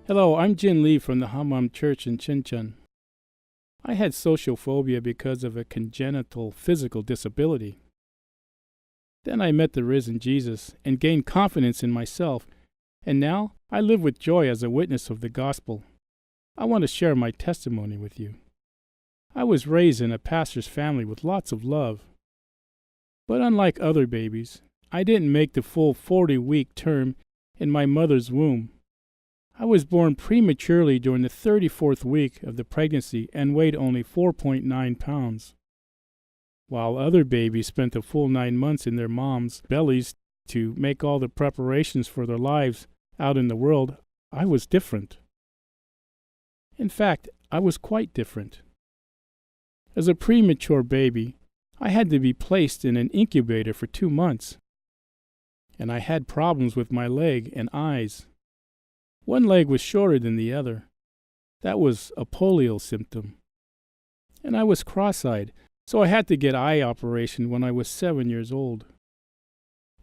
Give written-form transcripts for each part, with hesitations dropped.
Hello, I'm Jin Lee from the Hanmaum Church in Chinchon. I had social phobia because of a congenital physical disability. Then I met the risen Jesus and gained confidence in myself, and now I live with joy as a witness of the gospel. I want to share my testimony with you. I was raised in a pastor's family with lots of love. But unlike other babies, I didn't make the full 40-week term in my mother's womb. I was born prematurely during the 34th week of the pregnancy and weighed only 4.9 pounds. While other babies spent the full 9 months in their moms' bellies to make all the preparations for their lives out in the world, I was different. In fact, I was quite different. As a premature baby, I had to be placed in an incubator for 2 months, and I had problems with my leg and eyes. One leg was shorter than the other. That was a polio symptom. And I was cross-eyed, so I had to get eye operation when I was 7 years old.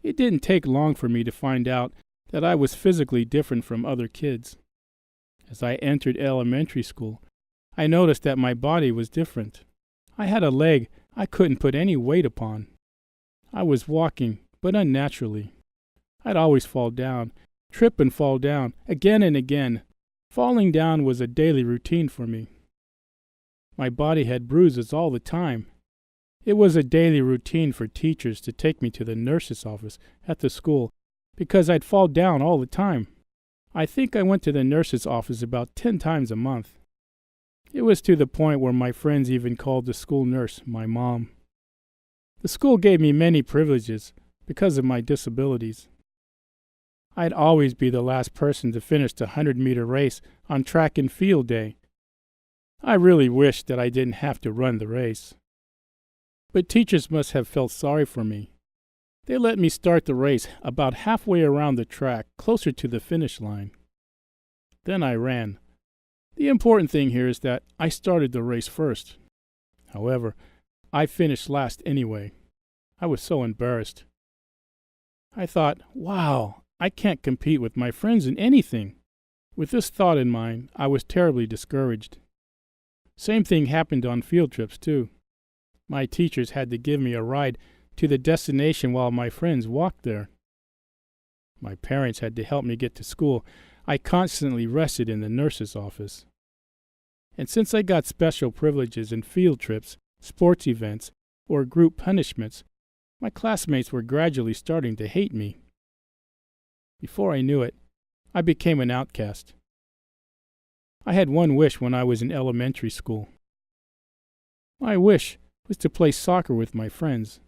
It didn't take long for me to find out that I was physically different from other kids. As I entered elementary school, I noticed that my body was different. I had a leg I couldn't put any weight upon. I was walking, but unnaturally. I'd always fall down, trip and fall down, again and again. Falling down was a daily routine for me. My body had bruises all the time. It was a daily routine for teachers to take me to the nurse's office at the school because I'd fall down all the time. I think I went to the nurse's office about 10 times a month. It was to the point where my friends even called the school nurse my mom. The school gave me many privileges because of my disabilities. I'd always be the last person to finish the 100-meter race on track and field day. I really wished that I didn't have to run the race. But teachers must have felt sorry for me. They let me start the race about halfway around the track, closer to the finish line. Then I ran. The important thing here is that I started the race first. However, I finished last anyway. I was so embarrassed. I thought, wow, I can't compete with my friends in anything. With this thought in mind, I was terribly discouraged. Same thing happened on field trips, too. My teachers had to give me a ride to the destination while my friends walked there. My parents had to help me get to school. I constantly rested in the nurse's office. And since I got special privileges in field trips, sports events, or group punishments, my classmates were gradually starting to hate me. Before I knew it, I became an outcast. I had one wish when I was in elementary school. My wish was to play soccer with my friends.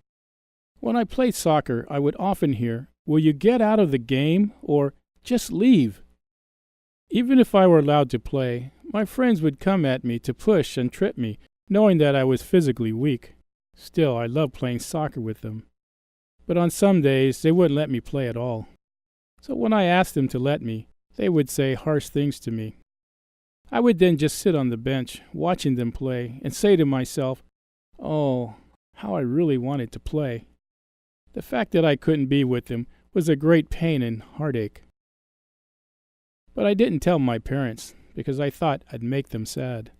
When I played soccer, I would often hear, "Will you get out of the game?" or "Just leave." Even if I were allowed to play, my friends would come at me to push and trip me, knowing that I was physically weak. Still, I loved playing soccer with them. But on some days, they wouldn't let me play at all. So when I asked them to let me, they would say harsh things to me. I would then just sit on the bench, watching them play, and say to myself, "Oh, how I really wanted to play." The fact that I couldn't be with them was a great pain and heartache. But I didn't tell my parents, because I thought I'd make them sad.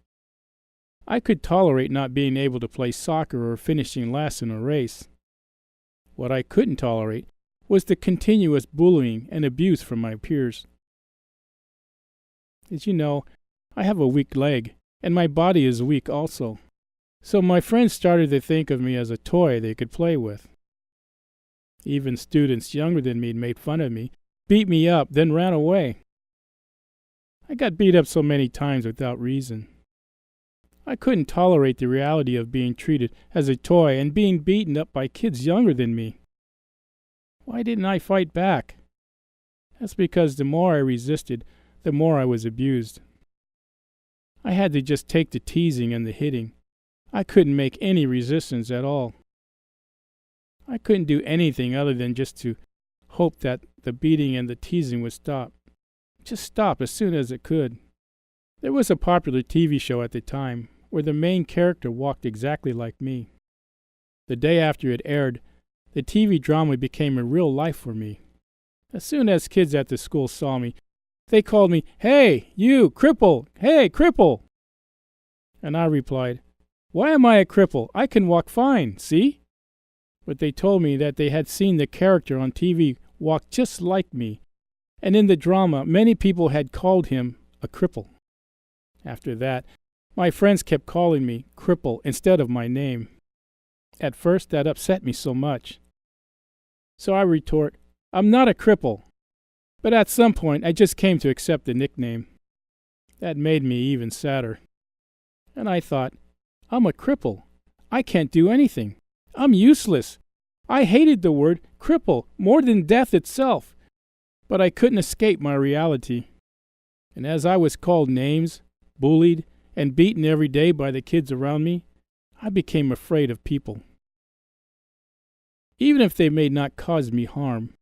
I could tolerate not being able to play soccer or finishing last in a race. What I couldn't tolerate was the continuous bullying and abuse from my peers. As you know, I have a weak leg, and my body is weak also. So my friends started to think of me as a toy they could play with. Even students younger than me made fun of me, beat me up, then ran away. I got beat up so many times without reason. I couldn't tolerate the reality of being treated as a toy and being beaten up by kids younger than me. Why didn't I fight back? That's because the more I resisted, the more I was abused. I had to just take the teasing and the hitting. I couldn't make any resistance at all. I couldn't do anything other than just to hope that the beating and the teasing would stop. Just stop as soon as it could. There was a popular TV show at the time where the main character walked exactly like me. The day after it aired, the TV drama became a real life for me. As soon as kids at the school saw me, They called me, "Hey, you, cripple! Hey, cripple!" And I replied, "Why am I a cripple? I can walk fine, see?" But they told me that they had seen the character on TV walk just like me, and in the drama many people had called him a cripple. After that, my friends kept calling me cripple instead of my name. At first, that upset me so much. So I retort, "I'm not a cripple." But at some point, I just came to accept the nickname. That made me even sadder. And I thought, I'm a cripple. I can't do anything. I'm useless. I hated the word cripple more than death itself. But I couldn't escape my reality. And as I was called names, bullied, and beaten every day by the kids around me, I became afraid of people. Even if they may not cause me harm,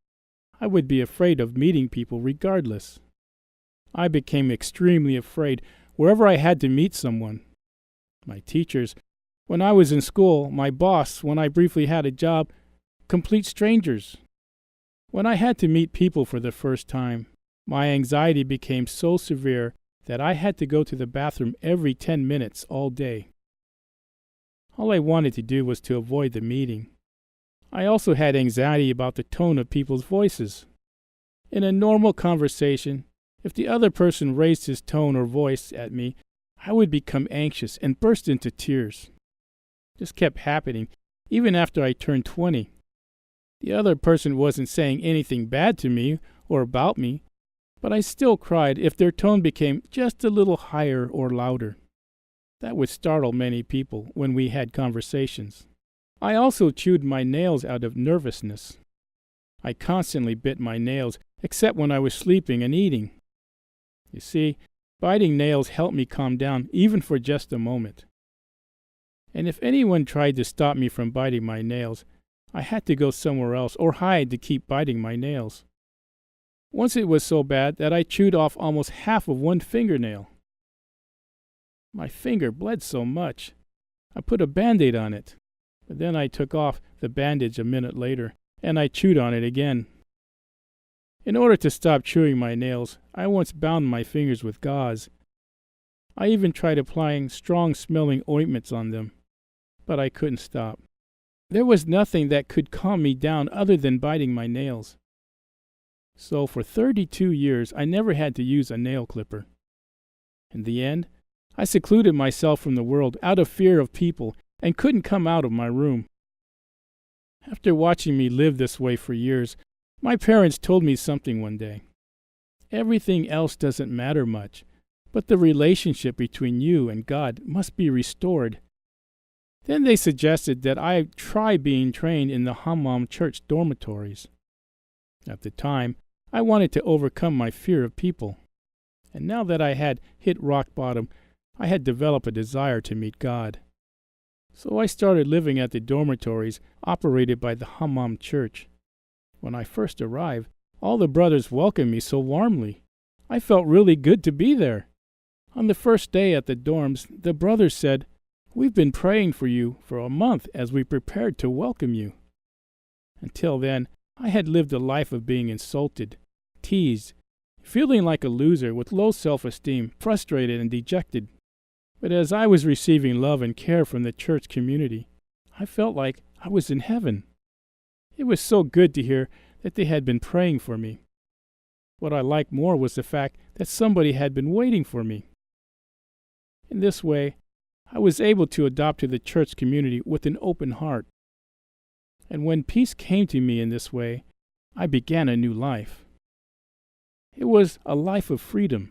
I would be afraid of meeting people regardless. I became extremely afraid wherever I had to meet someone. My teachers, when I was in school, my boss, when I briefly had a job, complete strangers. When I had to meet people for the first time, my anxiety became so severe that I had to go to the bathroom every 10 minutes all day. All I wanted to do was to avoid the meeting. I also had anxiety about the tone of people's voices. In a normal conversation, if the other person raised his tone or voice at me, I would become anxious and burst into tears. This kept happening even after I turned 20. The other person wasn't saying anything bad to me or about me, but I still cried if their tone became just a little higher or louder. That would startle many people when we had conversations. I also chewed my nails out of nervousness. I constantly bit my nails, except when I was sleeping and eating. You see, biting nails helped me calm down even for just a moment. And if anyone tried to stop me from biting my nails, I had to go somewhere else or hide to keep biting my nails. Once it was so bad that I chewed off almost half of one fingernail. My finger bled so much. I put a Band-Aid on it, but then I took off the bandage a minute later, and I chewed on it again. In order to stop chewing my nails, I once bound my fingers with gauze. I even tried applying strong-smelling ointments on them, but I couldn't stop. There was nothing that could calm me down other than biting my nails. So for 32 years, I never had to use a nail clipper. In the end, I secluded myself from the world out of fear of people and couldn't come out of my room. After watching me live this way for years, my parents told me something one day. Everything else doesn't matter much, but the relationship between you and God must be restored. Then they suggested that I try being trained in the Hanmaum Church dormitories. At the time, I wanted to overcome my fear of people. And now that I had hit rock bottom, I had developed a desire to meet God. So I started living at the dormitories operated by the Hanmaum Church. When I first arrived, all the brothers welcomed me so warmly. I felt really good to be there. On the first day at the dorms, the brothers said, "We've been praying for you for a month as we prepared to welcome you." Until then, I had lived a life of being insulted, teased, feeling like a loser with low self-esteem, frustrated and dejected. But as I was receiving love and care from the church community, I felt like I was in heaven. It was so good to hear that they had been praying for me. What I liked more was the fact that somebody had been waiting for me. In this way, I was able to adopt to the church community with an open heart. And when peace came to me in this way, I began a new life. It was a life of freedom.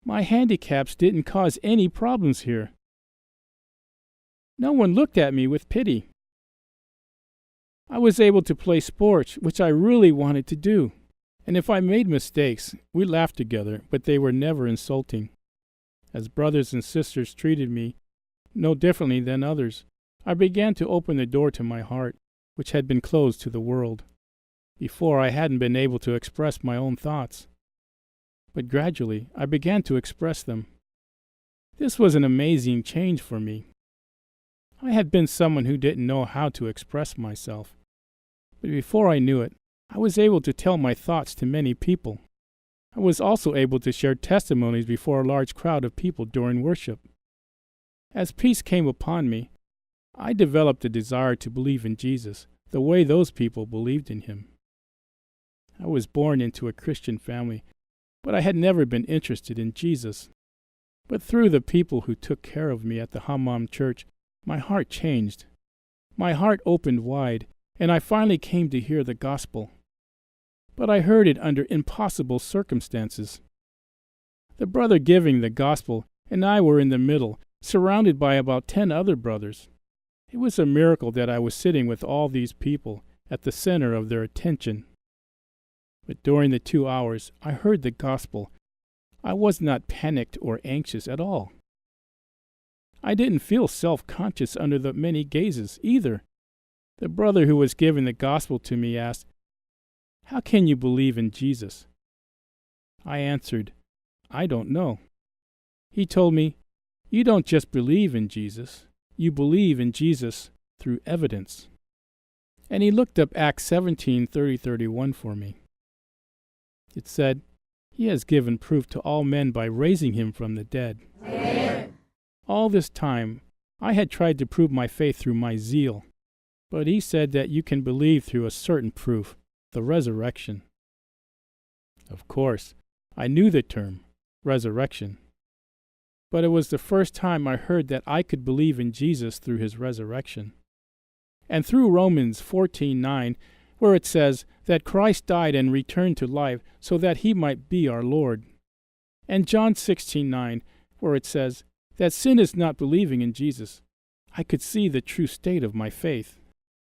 My handicaps didn't cause any problems here. No one looked at me with pity. I was able to play sports, which I really wanted to do. And if I made mistakes, we laughed together, but they were never insulting. As brothers and sisters treated me no differently than others, I began to open the door to my heart, which had been closed to the world. Before, I hadn't been able to express my own thoughts. But gradually, I began to express them. This was an amazing change for me. I had been someone who didn't know how to express myself. But before I knew it, I was able to tell my thoughts to many people. I was also able to share testimonies before a large crowd of people during worship. As peace came upon me, I developed a desire to believe in Jesus the way those people believed in him. I was born into a Christian family, but I had never been interested in Jesus. But through the people who took care of me at the Hanmaum Church, my heart changed. My heart opened wide, and I finally came to hear the gospel. But I heard it under impossible circumstances. The brother giving the gospel and I were in the middle, surrounded by about 10 other brothers. It was a miracle that I was sitting with all these people at the center of their attention. But during the 2 hours I heard the gospel, I was not panicked or anxious at all. I didn't feel self-conscious under the many gazes either. The brother who was giving the gospel to me asked, "How can you believe in Jesus?" I answered, "I don't know." He told me, "You don't just believe in Jesus, you believe in Jesus through evidence." And he looked up Acts 17:30-31 for me. It said, "He has given proof to all men by raising him from the dead." Amen. All this time, I had tried to prove my faith through my zeal, but he said that you can believe through a certain proof, the resurrection. Of course, I knew the term, resurrection, but it was the first time I heard that I could believe in Jesus through his resurrection. And through Romans 14:9, where it says that Christ died and returned to life so that he might be our Lord. And John 16:9, where it says that sin is not believing in Jesus. I could see the true state of my faith.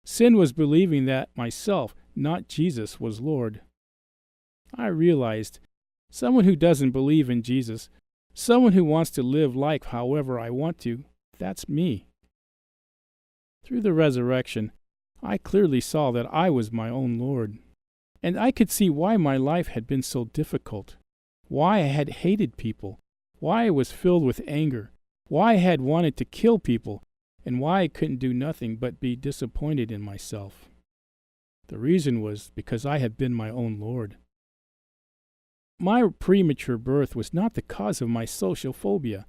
Sin was believing that myself, not Jesus, was Lord. I realized someone who doesn't believe in Jesus, someone who wants to live life however I want to, that's me. Through the resurrection, I clearly saw that I was my own Lord. And I could see why my life had been so difficult, why I had hated people, why I was filled with anger, why I had wanted to kill people, and why I couldn't do nothing but be disappointed in myself. The reason was because I had been my own Lord. My premature birth was not the cause of my social phobia.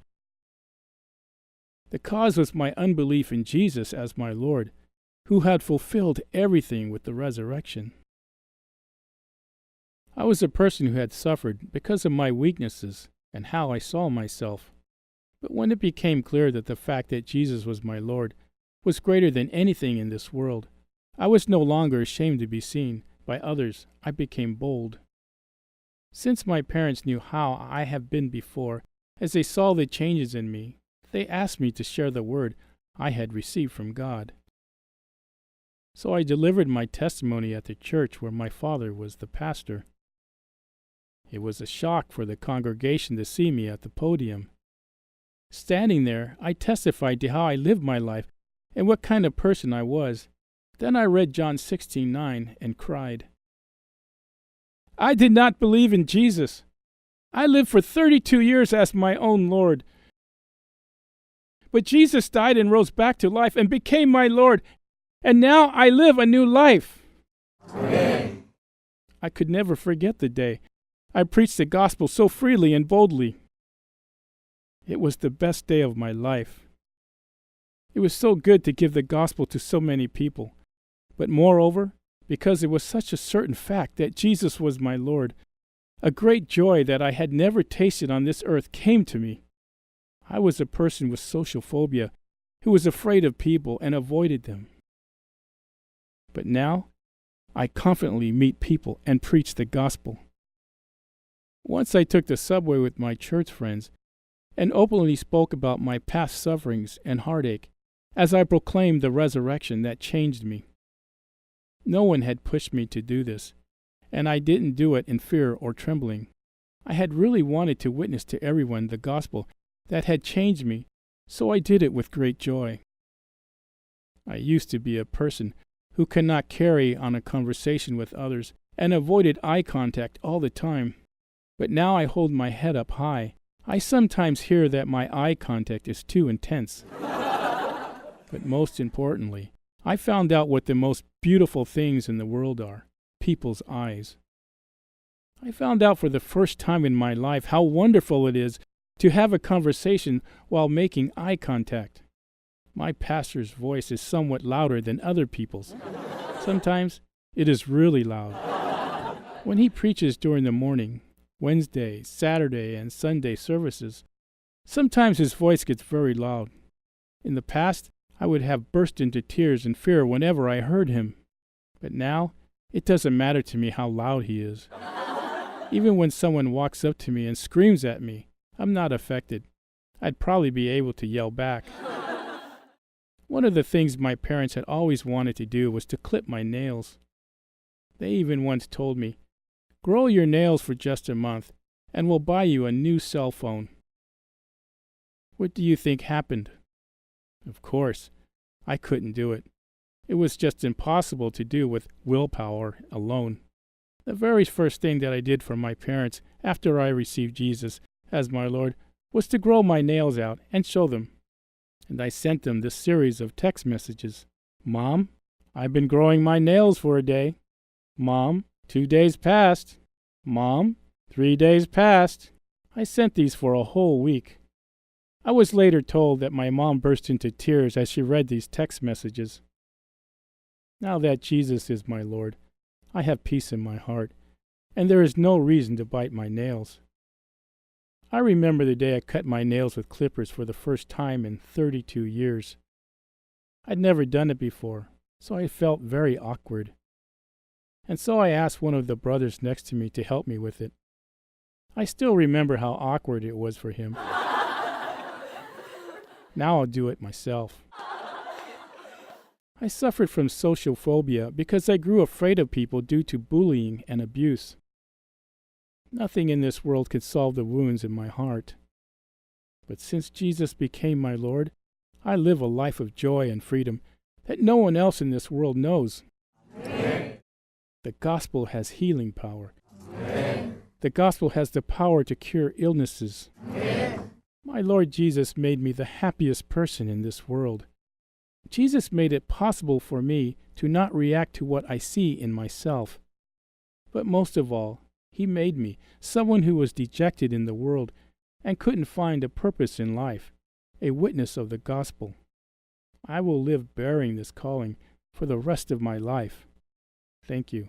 The cause was my unbelief in Jesus as my Lord, who had fulfilled everything with the resurrection. I was a person who had suffered because of my weaknesses and how I saw myself. But when it became clear that the fact that Jesus was my Lord was greater than anything in this world, I was no longer ashamed to be seen by others. I became bold. Since my parents knew how I have been before, as they saw the changes in me, they asked me to share the word I had received from God. So I delivered my testimony at the church where my father was the pastor. It was a shock for the congregation to see me at the podium. Standing there, I testified to how I lived my life and what kind of person I was. Then I read John 16:9 and cried. I did not believe in Jesus. I lived for 32 years as my own Lord. But Jesus died and rose back to life and became my Lord, and now I live a new life. Amen. I could never forget the day I preached the gospel so freely and boldly. It was the best day of my life. It was so good to give the gospel to so many people. But moreover, because it was such a certain fact that Jesus was my Lord, a great joy that I had never tasted on this earth came to me. I was a person with social phobia who was afraid of people and avoided them. But now, I confidently meet people and preach the gospel. Once I took the subway with my church friends and openly spoke about my past sufferings and heartache as I proclaimed the resurrection that changed me. No one had pushed me to do this, and I didn't do it in fear or trembling. I had really wanted to witness to everyone the gospel that had changed me, so I did it with great joy. I used to be a person who could not carry on a conversation with others and avoided eye contact all the time. But now I hold my head up high. I sometimes hear that my eye contact is too intense. But most importantly, I found out what the most beautiful things in the world are: people's eyes. I found out for the first time in my life how wonderful it is to have a conversation while making eye contact. My pastor's voice is somewhat louder than other people's. Sometimes it is really loud. When he preaches during the morning, Wednesday, Saturday, and Sunday services, sometimes his voice gets very loud. In the past, I would have burst into tears in fear whenever I heard him. But now, it doesn't matter to me how loud he is. Even when someone walks up to me and screams at me, I'm not affected. I'd probably be able to yell back. One of the things my parents had always wanted to do was to clip my nails. They even once told me, "Grow your nails for just a month, and we'll buy you a new cell phone." What do you think happened? Of course, I couldn't do it. It was just impossible to do with willpower alone. The very first thing that I did for my parents after I received Jesus as my Lord was to grow my nails out and show them. And I sent them this series of text messages. "Mom, I've been growing my nails for a day. Mom, 2 days passed. Mom, 3 days passed." I sent these for a whole week. I was later told that my mom burst into tears as she read these text messages. Now that Jesus is my Lord, I have peace in my heart, and there is no reason to bite my nails. I remember the day I cut my nails with clippers for the first time in 32 years. I'd never done it before, so I felt very awkward. And so I asked one of the brothers next to me to help me with it. I still remember how awkward it was for him. Now I'll do it myself. I suffered from social phobia because I grew afraid of people due to bullying and abuse. Nothing in this world could solve the wounds in my heart. But since Jesus became my Lord, I live a life of joy and freedom that no one else in this world knows. Amen. The gospel has healing power. Amen. The gospel has the power to cure illnesses. Amen. My Lord Jesus made me the happiest person in this world. Jesus made it possible for me to not react to what I see in myself. But most of all, He made me someone who was dejected in the world and couldn't find a purpose in life, a witness of the gospel. I will live bearing this calling for the rest of my life. Thank you.